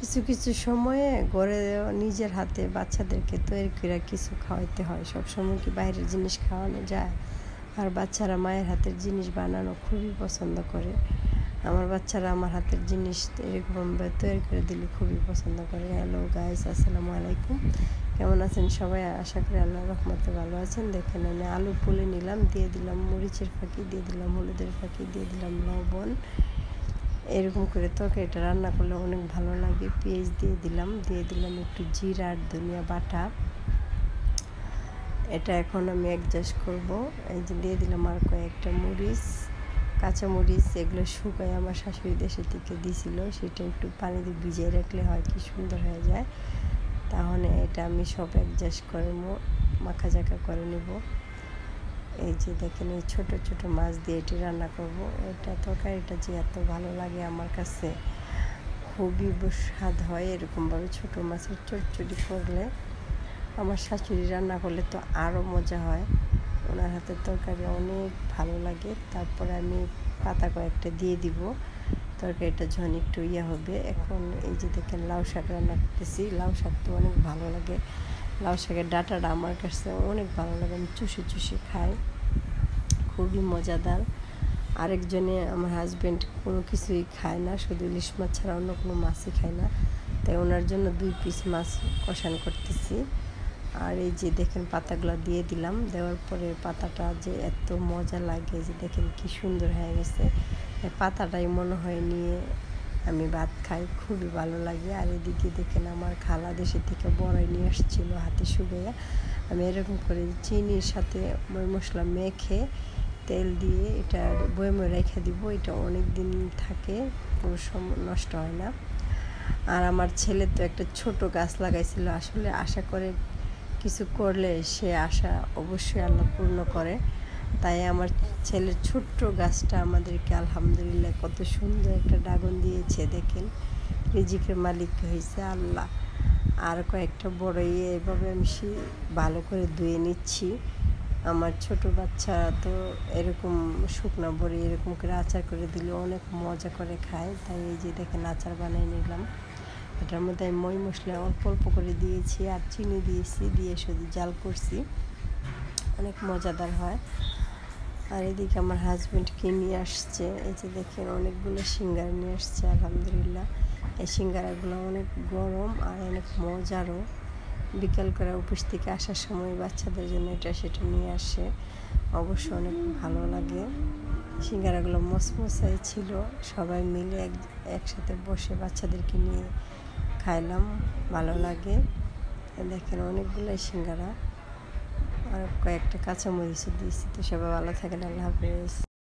কিছু কিছু সময়ে ঘরে নিজের হাতে বাচ্চাদেরকে তৈরি করে কিছু খাওয়াইতে হয়। সবসময় কি বাইরের জিনিস খাওয়ানো যায়? আর বাচ্চারা মায়ের হাতের জিনিস বানানো খুবই পছন্দ করে। আমার বাচ্চারা আমার হাতের জিনিস এরকমভাবে তৈরি করে দিলে খুবই পছন্দ করে। হ্যালো গাইস, আসসালামু আলাইকুম। কেমন আছেন সবাই? আশা করি আল্লাহর রহমতে ভালো আছেন। দেখেন আমি আলু পুলে নিলাম, দিয়ে দিলাম মরিচের ফাঁকি, দিয়ে দিলাম হলুদের ফাঁকি, দিয়ে দিলাম লবণ। এরকম করে তরকারিটা রান্না করলে অনেক ভালো লাগে। পেঁয়াজ দিয়ে দিলাম একটু জিরা আর ধনিয়া বাটা। এটা এখন আমি অ্যাডজাস্ট করব। এই যে দিয়ে দিলাম আর কয়েকটা মরিচ, কাঁচা মরিচ, এগুলো শুকায় আমার শাশুড়ি দেশে থেকে দিয়েছিল। সেটা একটু পানি দিয়ে ভিজিয়ে রাখলে হয় কি সুন্দর হয়ে যায়। তাহলে এটা আমি সব অ্যাডজাস্ট করে মাখা জাখা করে নেব। এই যে দেখেন এই ছোটো ছোটো মাছ দিয়ে এটি রান্না করব। এটা তরকারিটা যে এত ভালো লাগে আমার কাছে, খুবই স্বাদ হয়। এরকমভাবে ছোটো মাছের চচ্চড়ি করলে, আমার শাশুড়ি রান্না করলে তো আরও মজা হয়। ওনার হাতের তরকারি অনেক ভালো লাগে। তারপরে আমি পাতা কয়েকটা দিয়ে দিব, তরকারিটা যখন একটু হবে। এখন এই যে দেখেন লাউ শাক রান্না করতেছি। লাউ শাক তো অনেক ভালো লাগে। লাউ শাকের ডাঁটাটা আমার কাছে অনেক ভালো লাগে, আমি চুষে চুষে খাই, খুবই মজাদার। আরেকজনে আমার হাজব্যান্ড কোনো কিছুই খায় না, শুধু ইলিশ মাছ ছাড়া অন্য কোনো মাছই খায় না। তাই ওনার জন্য 2 পিস মাছ কষান করতেছি। আর এই যে দেখেন পাতাগুলো দিয়ে দিলাম। দেওয়ার পরে পাতাটা যে এত মজা লাগে, যে দেখেন কি সুন্দর হয়ে গেছে। পাতাটাই মনে হয় নিয়ে আমি ভাত খাই, খুবই ভালো লাগে। আর এদিকে দেখেন আমার খালা দেশের থেকে বড়াই নিয়ে আসছিলো হাতে শুকাইয়া। আমি এরকম করে চিনির সাথে মশলা মেখে তেল দিয়ে এটা বয়মে রেখে দিব। এটা অনেক দিন থাকে, কোনো নষ্ট হয় না। আর আমার ছেলে তো একটা ছোট গাছ লাগাইছিল, আসলে আশা করে কিছু করলে সে আশা অবশ্যই আল্লাহ পূর্ণ করে। তাই আমার ছেলের ছোট্ট গাছটা আমাদেরকে আলহামদুলিল্লাহ কত সুন্দর একটা ড্রাগন দিয়েছে। দেখেন রিজিকের মালিক হয়েছে আল্লাহ। আর কয়েকটা বড় এভাবে আমি ভালো করে ধুয়ে নিচ্ছি। আমার ছোট বাচ্চা তো এরকম শুকনো বড়ি এরকম করে আচার করে দিলে অনেক মজা করে খায়। তাই এই যে দেখেন আচার বানিয়ে নিলাম। এটার মধ্যে আমি মই মশলা অল্প অল্প করে দিয়েছি আর চিনি দিয়েছি, দিয়ে শুধু জাল করছি, অনেক মজাদার হয়। আর এদিকে আমার হাজব্যান্ডকে নিয়ে আসছে। এই যে দেখেন অনেকগুলো সিঙ্গারা নিয়ে আসছে আলহামদুলিল্লাহ। এই সিঙ্গারাগুলো অনেক গরম আর অনেক মজারও। বিকাল করে অফিস থেকে আসার সময় বাচ্চাদের জন্য এটা সেটা নিয়ে আসে, অবশ্য অনেক ভালো লাগে। সিঙ্গারাগুলো মচমচাই ছিল। সবাই মিলে একসাথে বসে বাচ্চাদেরকে নিয়ে খাইলাম, ভালো লাগে। দেখেন অনেকগুলোই সিঙ্গারা আর কয়েকটা কাঁচামরিচও দিয়েছি। তো সবাই ভালো থাকেন, আল্লাহ হাফেজ।